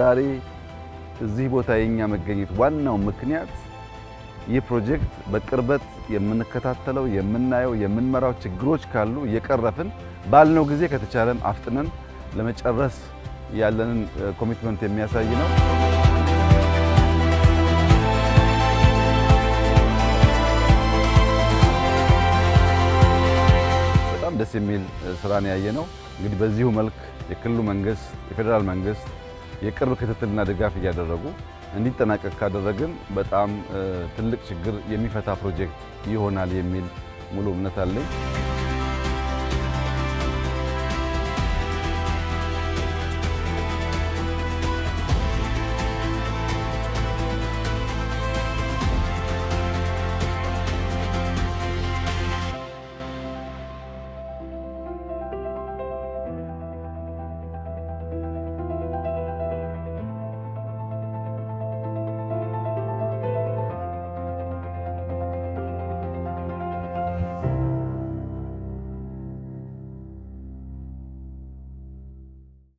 ዛሬ እዚህ ቦታ የኛ መገኘት ዋናው ምክንያት ይህ ፕሮጀክት በቅርበት የምንከታተለው የምናየው የምንመራው ችግሮች ካሉ እየቀረፍን ባልነው ጊዜ ከተቻለን አፍጥነን ለመጨረስ ያለንን ኮሚትመንት የሚያሳይ ነው። በጣም ደስ የሚል ስራን ያየነው እንግዲህ በዚሁ መልክ የክልሉ መንግስት፣ የፌደራል መንግስት የቅርብ ክትትልና ድጋፍ እያደረጉ እንዲጠናቀቅ ካደረግን በጣም ትልቅ ችግር የሚፈታ ፕሮጀክት ይሆናል የሚል ሙሉ እምነት አለኝ።